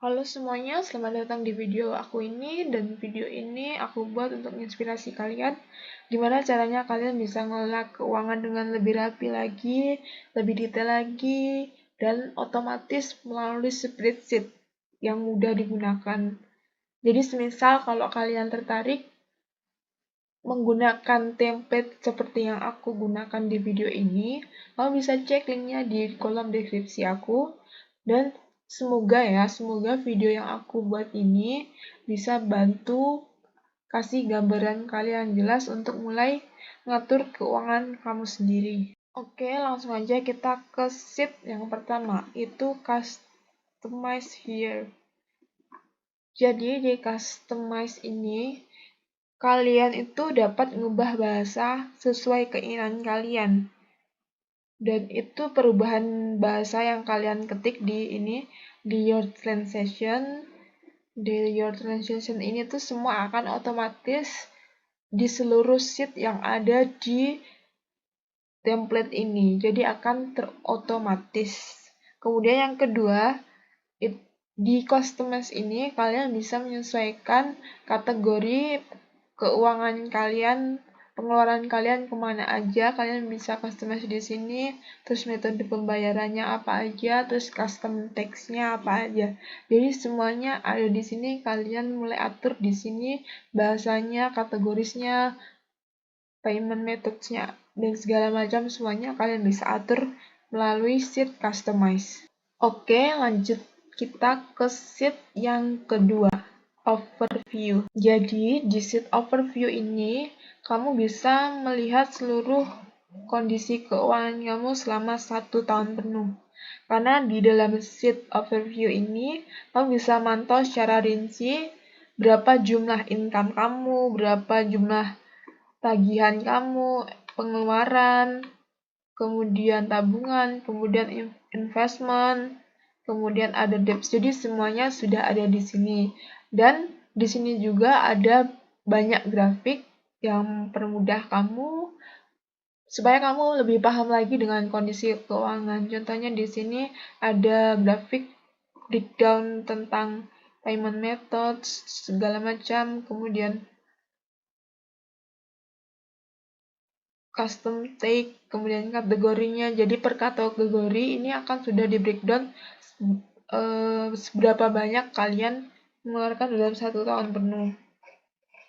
Halo semuanya, selamat datang di video aku ini. Dan video ini aku buat untuk menginspirasi kalian gimana caranya kalian bisa ngelola keuangan dengan lebih rapi lagi, lebih detail lagi, dan otomatis melalui spreadsheet yang mudah digunakan. Jadi semisal kalau kalian tertarik menggunakan template seperti yang aku gunakan di video ini, kamu bisa cek linknya di kolom deskripsi aku. Dan semoga video yang aku buat ini bisa bantu kasih gambaran kalian jelas untuk mulai ngatur keuangan kamu sendiri. Oke, langsung aja kita ke sheet yang pertama, itu customize here. Jadi di customize ini kalian itu dapat mengubah bahasa sesuai keinginan kalian. Dan itu perubahan bahasa yang kalian ketik di your translation ini tuh semua akan otomatis di seluruh sheet yang ada di template ini. Jadi akan terotomatis. Kemudian yang kedua, di customize ini kalian bisa menyesuaikan kategori keuangan kalian, pengeluaran kalian kemana aja. Kalian bisa customize di sini, terus metode pembayarannya apa aja, terus custom text-nya apa aja. Jadi semuanya ada di sini, kalian mulai atur di sini bahasanya, kategorisnya, payment methods-nya, dan segala macam semuanya kalian bisa atur melalui sheet customize. Oke, lanjut kita ke sheet yang kedua, overview. Jadi, di sheet overview ini, kamu bisa melihat seluruh kondisi keuangan kamu selama 1 tahun penuh. Karena di dalam sheet overview ini, kamu bisa mantau secara rinci berapa jumlah income kamu, berapa jumlah tagihan kamu, pengeluaran, kemudian tabungan, kemudian investment, kemudian ada debt. Jadi semuanya sudah ada di sini. Dan di sini juga ada banyak grafik yang mempermudah kamu supaya kamu lebih paham lagi dengan kondisi keuangan. Contohnya di sini ada grafik breakdown tentang payment methods segala macam, kemudian custom take, kemudian kategorinya. Jadi per kategori ini akan sudah di breakdown seberapa banyak kalian mengeluarkan dalam 1 tahun penuh.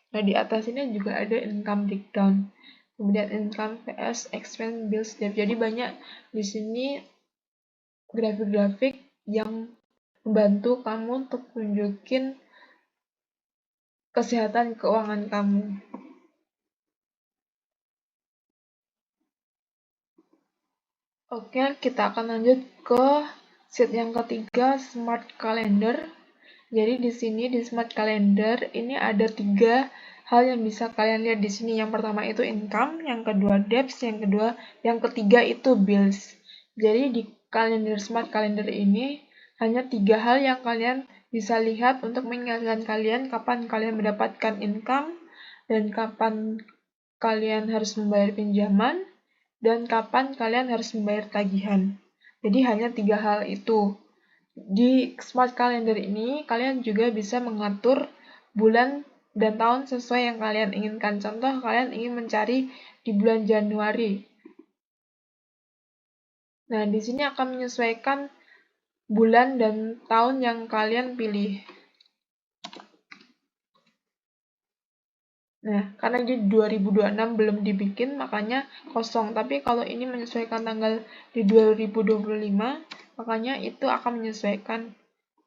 Nah, di atas ini juga ada income breakdown. Kemudian income vs expense bills debt. Jadi banyak di sini grafik-grafik yang membantu kamu untuk tunjukin kesehatan keuangan kamu. Oke, kita akan lanjut ke sheet yang ketiga, Smart Calendar. Jadi di sini di Smart Calendar ini ada 3 hal yang bisa kalian lihat di sini. Yang pertama itu income, yang kedua debts, yang ketiga itu bills. Jadi di kalender Smart Calendar ini hanya 3 hal yang kalian bisa lihat untuk mengingatkan kalian kapan kalian mendapatkan income dan kapan kalian harus membayar pinjaman dan kapan kalian harus membayar tagihan. Jadi hanya 3 hal itu. Di Smart Calendar ini, kalian juga bisa mengatur bulan dan tahun sesuai yang kalian inginkan. Contoh, kalian ingin mencari di bulan Januari. Nah, di sini akan menyesuaikan bulan dan tahun yang kalian pilih. Nah, karena di 2026 belum dibikin, makanya kosong. Tapi kalau ini menyesuaikan tanggal di 2025, makanya itu akan menyesuaikan.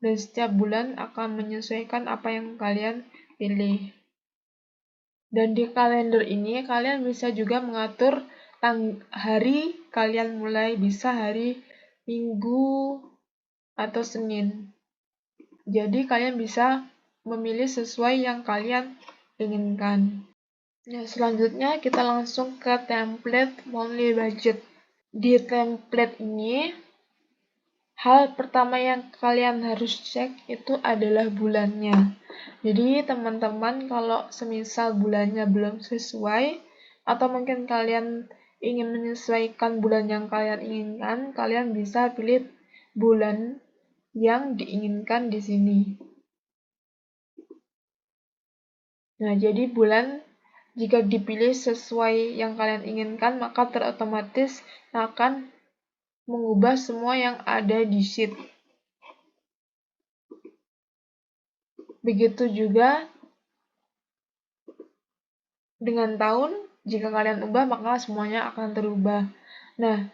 Dan setiap bulan akan menyesuaikan apa yang kalian pilih. Dan di kalender ini, kalian bisa juga mengatur hari kalian mulai, bisa hari Minggu atau Senin. Jadi kalian bisa memilih sesuai yang kalian inginkan. Nah, selanjutnya kita langsung ke template monthly budget. Di template ini, hal pertama yang kalian harus cek itu adalah bulannya. Jadi teman-teman kalau semisal bulannya belum sesuai, atau mungkin kalian ingin menyesuaikan bulan yang kalian inginkan, kalian bisa pilih bulan yang diinginkan di sini. Nah, jadi bulan jika dipilih sesuai yang kalian inginkan, maka terotomatis akan mengubah semua yang ada di sheet. Begitu juga dengan tahun, jika kalian ubah maka semuanya akan terubah. Nah,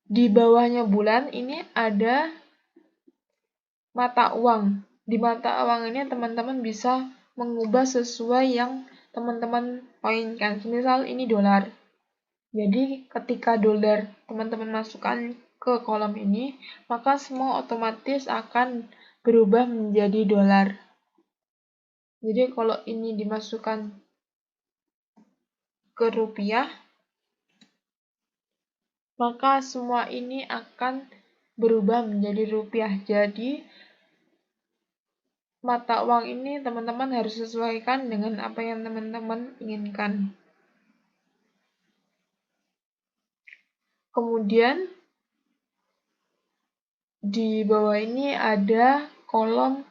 di bawahnya bulan ini ada mata uang. Di mata uang ini teman-teman bisa mengubah sesuai yang teman-teman poinkan. Misal ini dolar. Jadi ketika dolar teman-teman masukkan ke kolom ini, maka semua otomatis akan berubah menjadi dolar. Jadi kalau ini dimasukkan ke rupiah, maka semua ini akan berubah menjadi rupiah. Jadi mata uang ini teman-teman harus sesuaikan dengan apa yang teman-teman inginkan. Kemudian di bawah ini ada kolom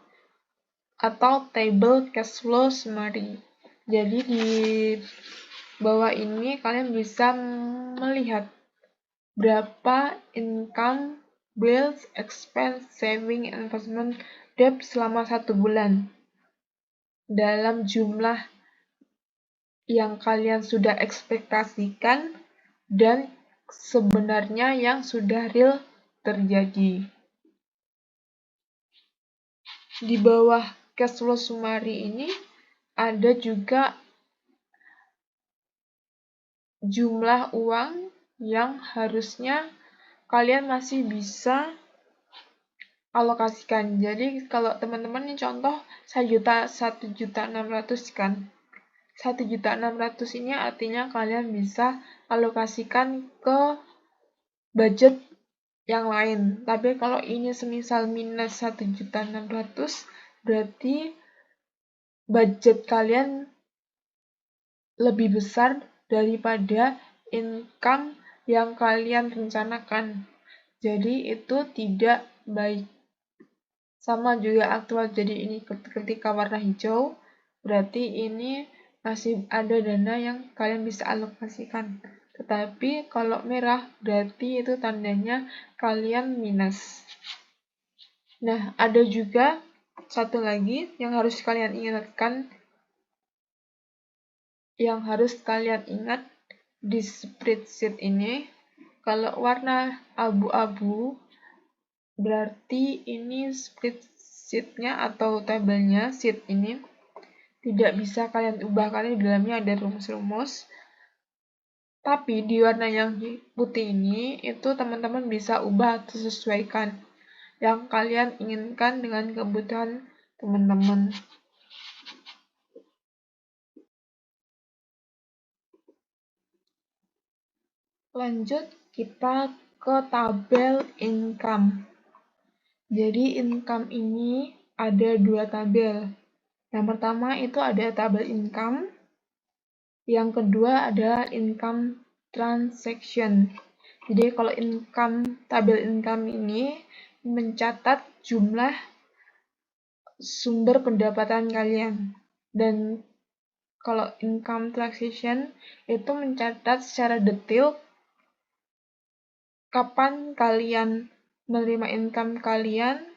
atau table cash flow summary. Jadi di bawah ini kalian bisa melihat berapa income, bills, expense, saving, investment, debt selama 1 bulan. Dalam jumlah yang kalian sudah ekspektasikan dan sebenarnya yang sudah real terjadi. Di bawah cash flow summary ini ada juga jumlah uang yang harusnya kalian masih bisa alokasikan. Jadi kalau teman-teman ini contoh 1.600.000 kan. 1.600.000 ini artinya kalian bisa alokasikan ke budget yang lain. Tapi kalau ini semisal minus 1.600.000, berarti budget kalian lebih besar daripada income yang kalian rencanakan. Jadi itu tidak baik. Sama juga aktual, jadi ini ketika warna hijau, berarti ini masih ada dana yang kalian bisa alokasikan. Tetapi kalau merah, berarti itu tandanya kalian minus. Nah, ada juga satu lagi yang harus kalian ingatkan, yang harus kalian ingat di spreadsheet ini, kalau warna abu-abu berarti ini spreadsheet-nya atau tabelnya sheet ini tidak bisa kalian ubah karena di dalamnya ada rumus-rumus. Tapi di warna yang putih ini itu teman-teman bisa ubah atau sesuaikan yang kalian inginkan dengan kebutuhan teman-teman. Lanjut kita ke tabel income. Jadi income ini ada 2 tabel. Yang pertama itu ada tabel income. Yang kedua ada income transaction. Jadi kalau tabel income ini mencatat jumlah sumber pendapatan kalian. Dan kalau income transaction itu mencatat secara detail kapan kalian menerima income kalian,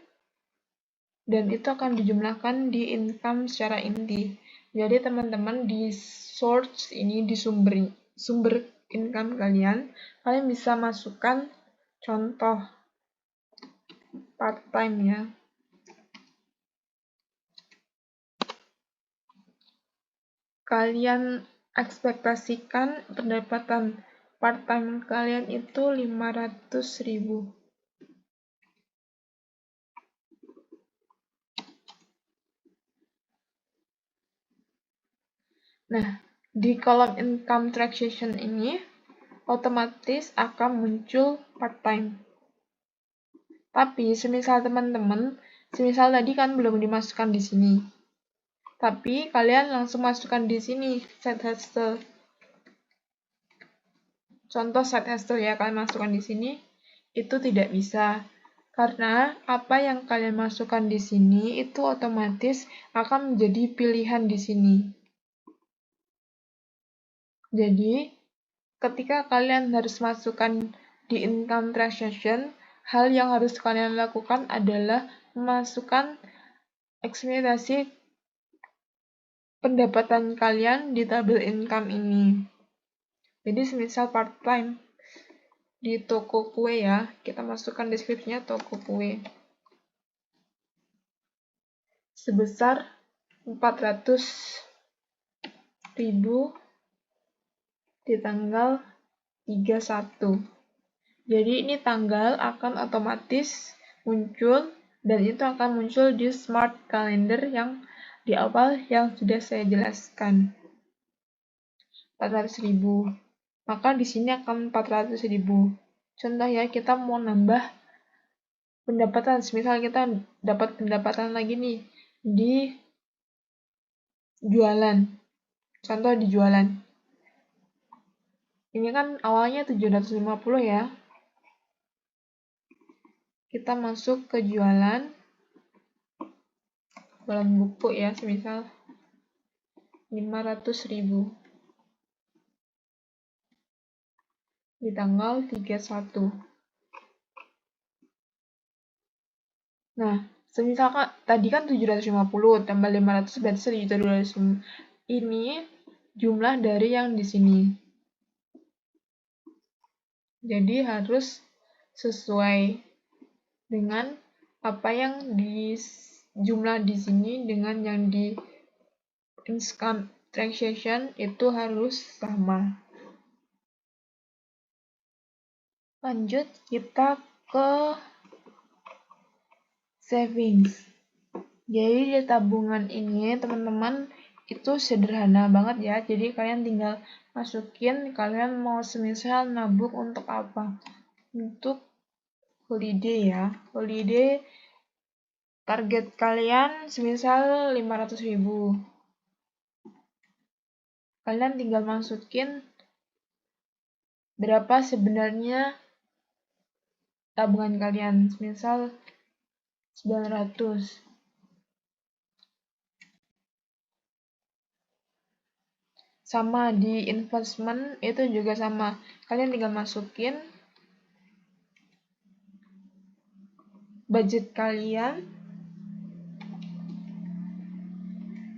dan itu akan dijumlahkan di income secara inti. Jadi teman-teman di source ini, di sumber income kalian bisa masukkan contoh part-time ya. Kalian ekspektasikan pendapatan part-time kalian itu 500.000. Nah, di kolom income transaction ini otomatis akan muncul part-time. Tapi semisal teman-teman, semisal tadi kan belum dimasukkan di sini. Tapi kalian langsung masukkan di sini side hustle. Contoh side hustle ya, kalian masukkan di sini, itu tidak bisa. Karena apa yang kalian masukkan di sini itu otomatis akan menjadi pilihan di sini. Jadi, ketika kalian harus masukkan di income transaction, hal yang harus kalian lakukan adalah memasukkan ekspektasi pendapatan kalian di tabel income ini. Jadi, semisal part-time di toko kue ya, kita masukkan deskripsinya toko kue. Sebesar 400.000 di tanggal 31. Jadi ini tanggal akan otomatis muncul dan itu akan muncul di smart calendar yang di awal yang sudah saya jelaskan. 400.000. Maka di sini akan 400.000. Contoh ya, kita mau nambah pendapatan, misal kita dapat pendapatan lagi nih di jualan. Contoh di jualan. Ini kan awalnya 750 ya. Kita masuk ke jualan buku ya, semisal 500.000 di tanggal 31. Nah, semisal tadi kan 750 tambah 500 berarti 1.200. Ini jumlah dari yang di sini. Jadi harus sesuai dengan apa yang di jumlah di sini dengan yang di income transaction itu harus sama. Lanjut kita ke savings. Jadi di tabungan ini teman-teman itu sederhana banget ya. Jadi kalian tinggal masukin kalian mau semisal nabung untuk apa. Untuk holiday ya. Holiday target kalian semisal 500.000. Kalian tinggal masukin berapa sebenarnya tabungan kalian, misal 900. Sama di investment itu juga sama. Kalian tinggal masukin budget kalian.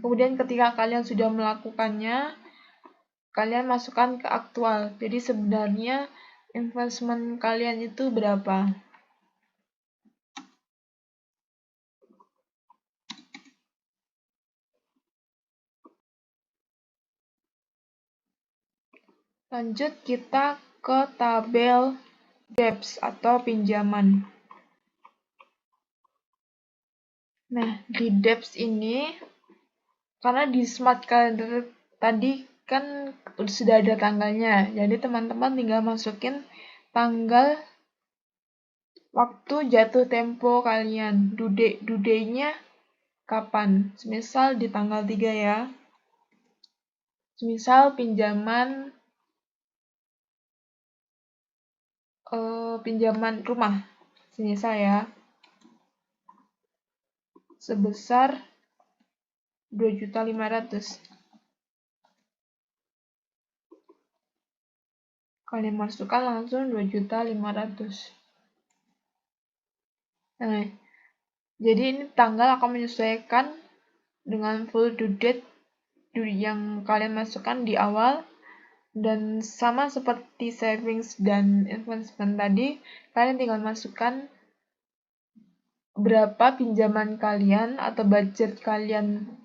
Kemudian ketika kalian sudah melakukannya, kalian masukkan ke aktual. Jadi sebenarnya investment kalian itu berapa? Lanjut kita ke tabel debts atau pinjaman. Nah, di debts ini karena di smart calendar tadi kan sudah ada tanggalnya. Jadi teman-teman tinggal masukin tanggal waktu jatuh tempo kalian. Due date-nya kapan? Semisal di tanggal 3 ya. Semisal pinjaman rumah, semisal ya, sebesar 2.500.000. Kalian masukkan langsung 2.500.000. Nah, jadi ini tanggal akan menyesuaikan dengan full due date yang kalian masukkan di awal. Dan sama seperti savings dan investment tadi, kalian tinggal masukkan berapa pinjaman kalian atau budget kalian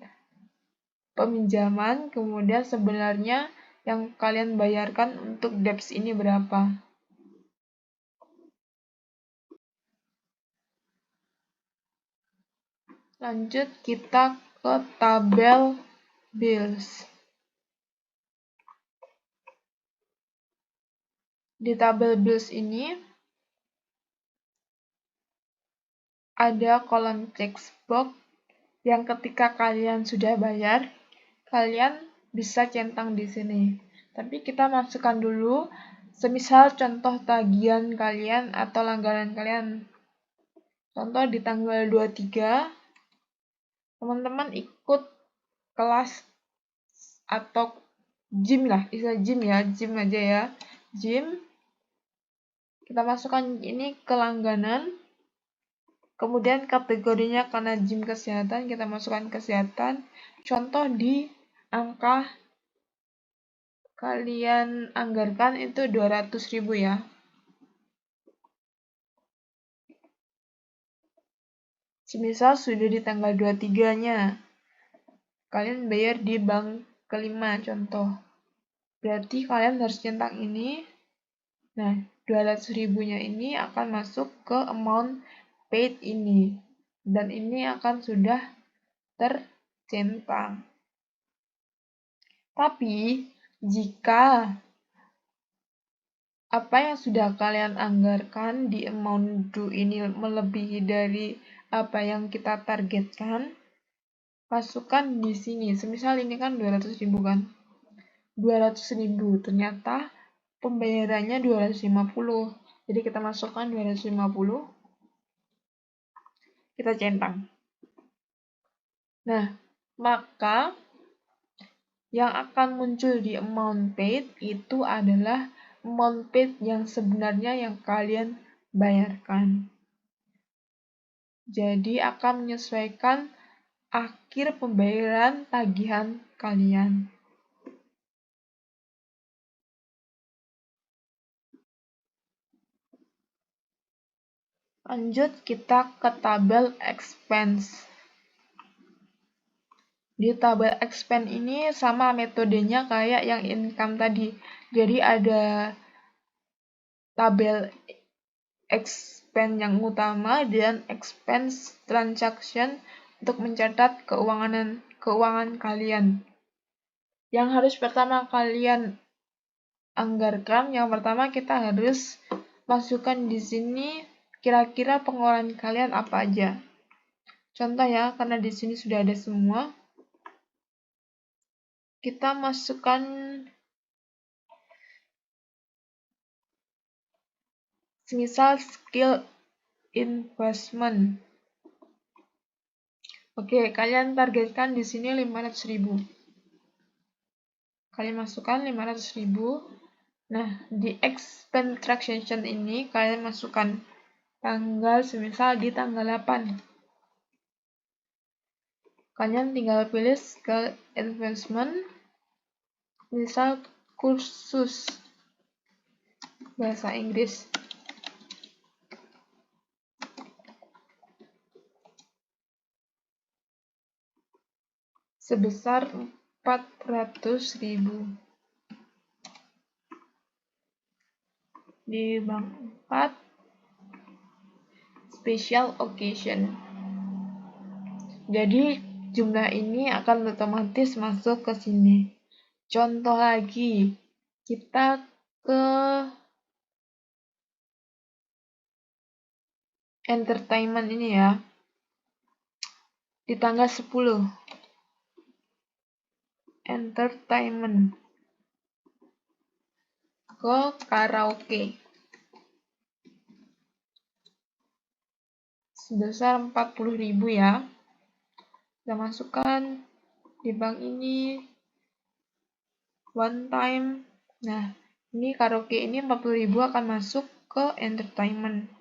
peminjaman, kemudian sebenarnya yang kalian bayarkan untuk debts ini berapa. Lanjut kita ke tabel bills. Di tabel bills ini ada kolom text box yang ketika kalian sudah bayar, kalian bisa centang di sini. Tapi kita masukkan dulu, semisal contoh tagihan kalian atau langganan kalian. Contoh di tanggal 23, teman-teman ikut kelas atau gym lah, istilah gym ya, gym aja ya, gym. Kita masukkan ini ke langganan, kemudian kategorinya karena gym kesehatan, kita masukkan kesehatan. Contoh di angka kalian anggarkan itu 200.000 ya. Semisal sudah di tanggal 23-nya, kalian bayar di bank kelima contoh. Berarti kalian harus centang ini. Nah, 200.000-nya ini akan masuk ke amount paid ini. Dan ini akan sudah tercentang. Tapi, jika apa yang sudah kalian anggarkan di amount due ini melebihi dari apa yang kita targetkan, masukkan di sini. Semisal ini kan 200.000 kan. 200.000, ternyata pembayarannya 250. Jadi kita masukkan 250. Kita centang. Nah, maka yang akan muncul di amount paid itu adalah amount paid yang sebenarnya yang kalian bayarkan. Jadi akan menyesuaikan akhir pembayaran tagihan kalian. Lanjut kita ke tabel expense. Di tabel expense ini sama metodenya kayak yang income tadi. Jadi ada tabel expense yang utama dan expense transaction untuk mencatat keuangan kalian. Yang harus pertama kalian anggarkan, yang pertama kita harus masukkan di sini kira-kira pengeluaran kalian apa aja. Contoh ya, karena di sini sudah ada semua, kita masukkan semisal skill investment. Oke, kalian targetkan di sini 500.000. Kalian masukkan 500.000. Nah, di expense transaction ini kalian masukkan tanggal, semisal di tanggal 8. Kalian tinggal pilih skill investment, misal kursus bahasa Inggris. Sebesar 400.000 di bank 4 special occasion. Jadi jumlah ini akan otomatis masuk ke sini. Contoh lagi, kita ke entertainment ini ya. Di tanggal 10. Entertainment. Ke karaoke. Sebesar 40.000 ya. Kita masukkan di bank ini one time. Nah, ini karaoke ini 40.000 akan masuk ke entertainment.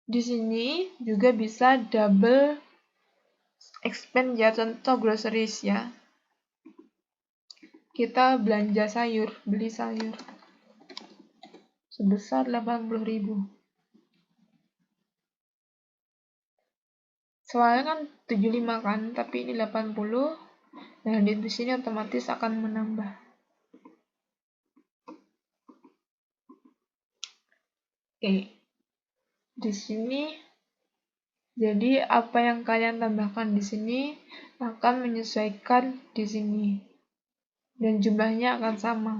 Di sini juga bisa double expense ya, contoh groceries ya. Kita belanja sayur, beli sayur sebesar 80.000. Soalnya kan 75 kan, tapi ini 80. Nah, di sini otomatis akan menambah. Oke. Di sini jadi apa yang kalian tambahkan di sini akan menyesuaikan di sini. Dan jumlahnya akan sama.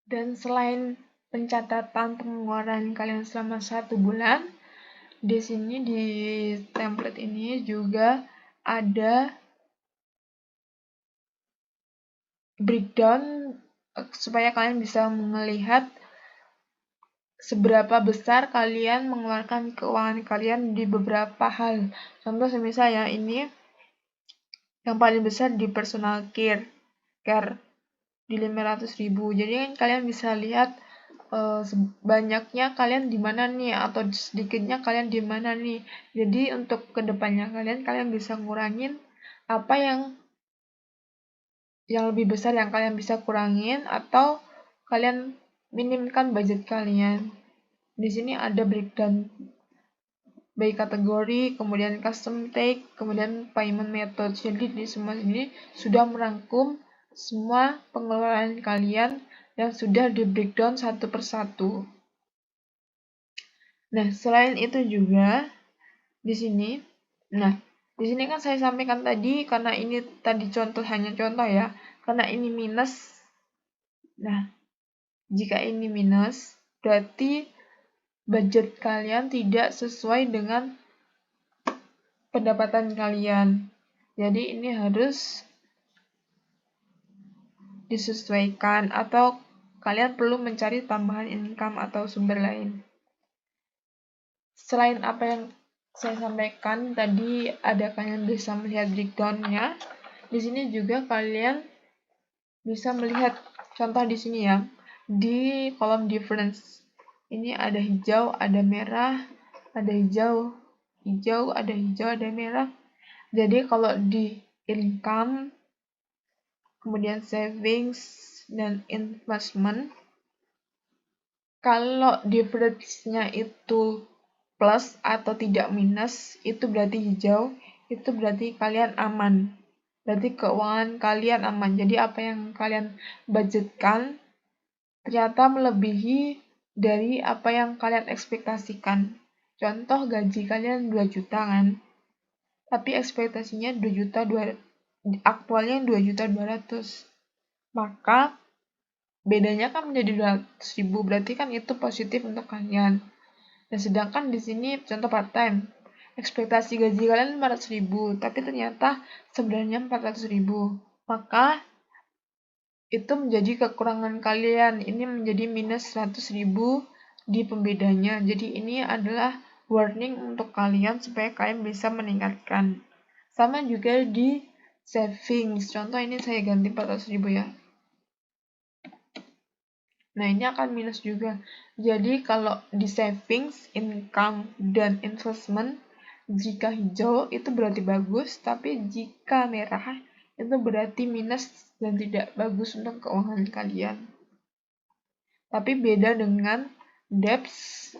Dan selain pencatatan pengeluaran kalian selama 1 bulan, di sini di template ini juga ada breakdown supaya kalian bisa melihat seberapa besar kalian mengeluarkan keuangan kalian di beberapa hal. Contoh semisal ya, ini yang paling besar di personal care di 500.000. Jadi kan kalian bisa lihat banyaknya kalian di mana nih, atau sedikitnya kalian di mana nih. Jadi untuk kedepannya kalian bisa ngurangin apa yang lebih besar yang kalian bisa kurangin, atau kalian minimkan budget kalian. Di sini ada breakdown by kategori, kemudian custom take, kemudian payment method. Jadi di semua ini sudah merangkum semua pengeluaran kalian yang sudah di breakdown satu persatu. Nah, selain itu juga di sini, di sini kan saya sampaikan tadi, karena ini tadi hanya contoh ya, karena ini minus. Nah, jika ini minus, berarti budget kalian tidak sesuai dengan pendapatan kalian. Jadi ini harus disesuaikan, atau kalian perlu mencari tambahan income atau sumber lain. Selain apa yang saya sampaikan tadi, ada kalian bisa melihat breakdown-nya. Di sini juga kalian bisa melihat contoh di sini ya. Di kolom difference ini ada hijau, ada merah, ada hijau, ada hijau, ada merah. Jadi kalau di income, kemudian savings dan investment, kalau difference-nya itu plus atau tidak minus, itu berarti hijau, itu berarti kalian aman. Berarti keuangan kalian aman. Jadi apa yang kalian budgetkan ternyata melebihi dari apa yang kalian ekspektasikan. Contoh, gaji kalian 2 juta kan, tapi ekspektasinya 2 juta, aktualnya 2.200.000. Maka bedanya kan menjadi 200.000, berarti kan itu positif untuk kalian. Dan sedangkan di sini contoh part time, ekspektasi gaji kalian 500.000, tapi ternyata sebenarnya 400.000. Maka itu menjadi kekurangan kalian. Ini menjadi minus 100.000 di pembedanya. Jadi ini adalah warning untuk kalian supaya kalian bisa meningkatkan. Sama juga di savings. Contoh ini saya ganti 400.000 ya. Nah, ini akan minus juga. Jadi kalau di savings, income, dan investment, jika hijau itu berarti bagus, tapi jika merah itu berarti minus dan tidak bagus untuk keuangan kalian. Tapi beda dengan debts,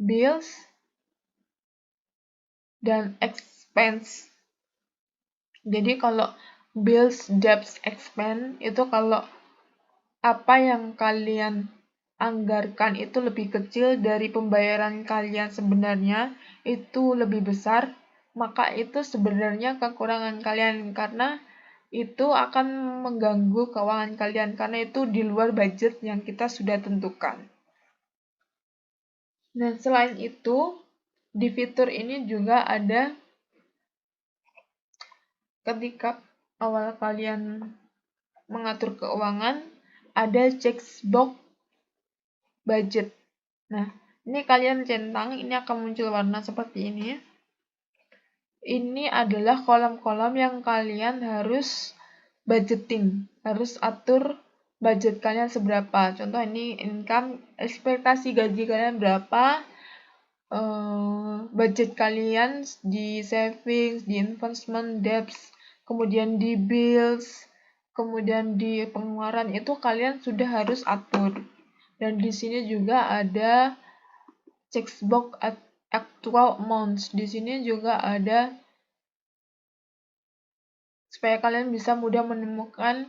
bills, dan expense. Jadi kalau bills, debts, expense itu kalau apa yang kalian anggarkan itu lebih kecil dari pembayaran kalian sebenarnya itu lebih besar, maka itu sebenarnya kekurangan kalian, karena itu akan mengganggu keuangan kalian, karena itu di luar budget yang kita sudah tentukan. Nah, selain itu, di fitur ini juga ada ketika awal kalian mengatur keuangan, ada checkbox budget. Nah, ini kalian centang, ini akan muncul warna seperti ini. Ini adalah kolom-kolom yang kalian harus budgeting, harus atur budget kalian seberapa. Contoh ini income, ekspektasi gaji kalian berapa, budget kalian di savings, di investment, debts, kemudian di bills, kemudian di pengeluaran, itu kalian sudah harus atur. Dan di sini juga ada checkbox actual amounts. Di sini juga ada supaya kalian bisa mudah menemukan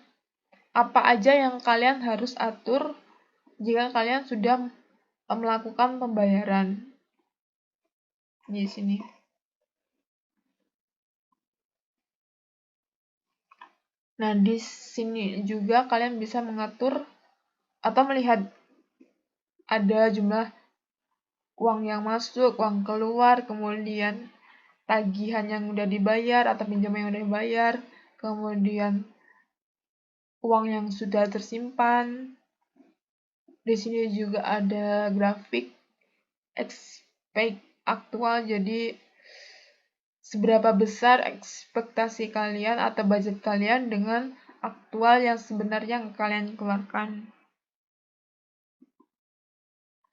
apa aja yang kalian harus atur jika kalian sudah melakukan pembayaran. Di sini. Nah, di sini juga kalian bisa mengatur atau melihat ada jumlah uang yang masuk, uang keluar, kemudian tagihan yang udah dibayar atau pinjaman yang udah dibayar, kemudian uang yang sudah tersimpan. Di sini juga ada grafik expect aktual, jadi seberapa besar ekspektasi kalian atau budget kalian dengan aktual yang sebenarnya yang kalian keluarkan.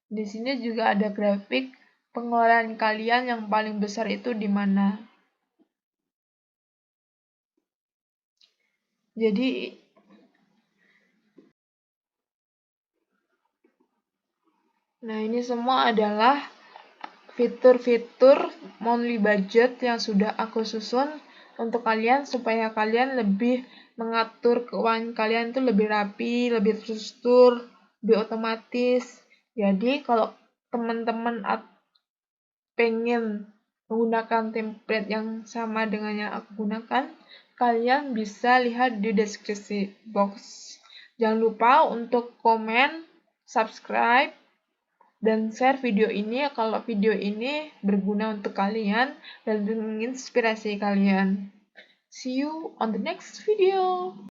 Di sini juga ada grafik pengeluaran kalian yang paling besar itu di mana. Jadi ini semua adalah fitur-fitur monthly budget yang sudah aku susun untuk kalian supaya kalian lebih mengatur keuangan kalian itu lebih rapi, lebih terstruktur, lebih otomatis. Jadi kalau teman-teman pengen menggunakan template yang sama dengan yang aku gunakan, kalian bisa lihat di deskripsi box. Jangan lupa untuk komen, subscribe, dan share video ini kalau video ini berguna untuk kalian dan menginspirasi kalian. See you on the next video.